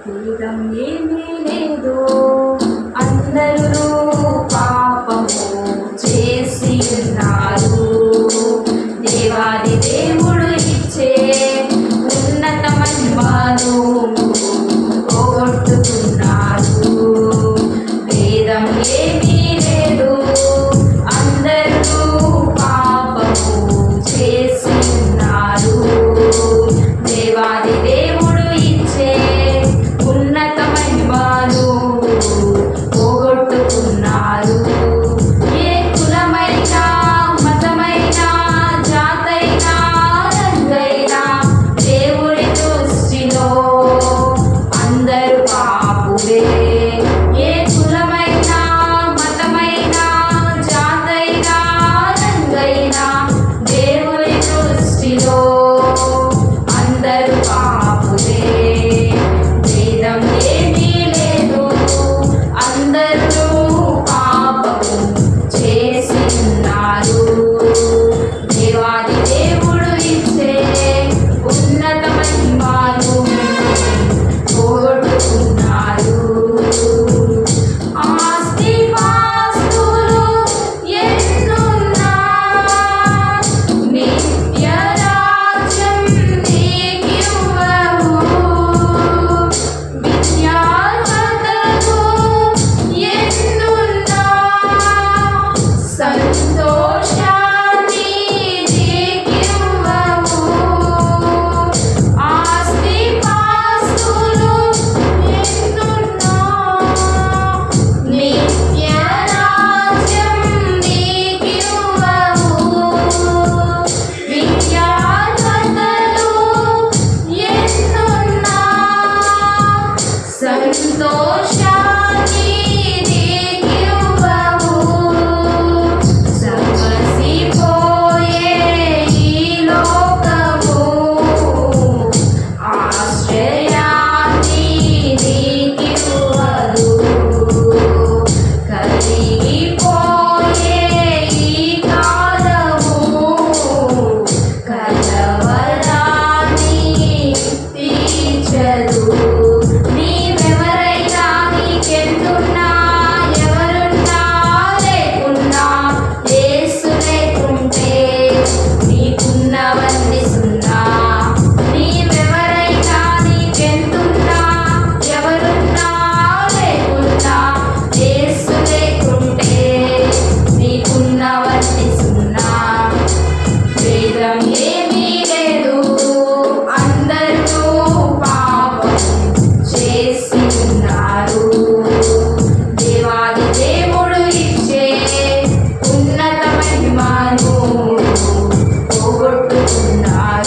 భేదం ఏమీ లేదు, అందరూ పాపము చేసి ఉన్నారు. దేవాది దేవుడు ఇచ్చే ఉన్నత మహిమను పోగొట్టుకున్నారు. భేదం ఏమీ లేదు, అందరూ పాపము చేసి ఉన్నారు. దేవాది దేవుడు ఇచ్చే ఉన్నత మహిమను పోగొట్టుకున్నారు. ఏ కులమైనా మతమైనా జాతైనా రంగైనా దేవుని దృష్టిలో అందరూ పాపులే. ఏ కులమైనా మతమైనా జాతైనా రంగైనా దేవుని దృష్టిలో అందరూ పాపులే. భేదం ఏమీ లేదు, అందరూ పాపము చేసి ఉన్నారు. దేవాది దేవుడు ఇచ్చే ఉన్నత మహిమను పోగొట్టుకున్నారు. ఆస్తి పాస్తులు ఎన్నున్నా నిత్య రాజ్యం నీకివ్వవు. విద్యార్హతలు ఎన్నున్నా సంతోషాన్ని నీకివ్వవు. ఆస్తి పాస్తులు ఎన్నున్నా నిత్య రాజ్యం నీకివ్వవు. విద్యార్హతలు ఎన్నున్నా సంతోషాన్ని నీకివ్వవు. సమసిపోయే ఈ లోకము ఆశ్రయాన్ని నీకివ్వదు. కలిగిపోయే ఈ కాలము కలవరాన్ని తీర్చదు. నీవెవరైనా నీకెందున్నా ఎవరున్నా లేకున్నా యేసు లేకుంటే నీకున్నవన్నీ సున్నా. నీవెవరైనా నీకెందున్నా ఎవరున్నా లేకున్నా యేసు లేకుంటే నీకున్నవన్నీ సున్నా. భేదం ఏమీ లేదు, అందరూ పాపము చేసి ఉన్నారు. దేవాది దేవుడు ఇచ్చే ఉన్నత మహిమను పోగొట్టుకున్నారు.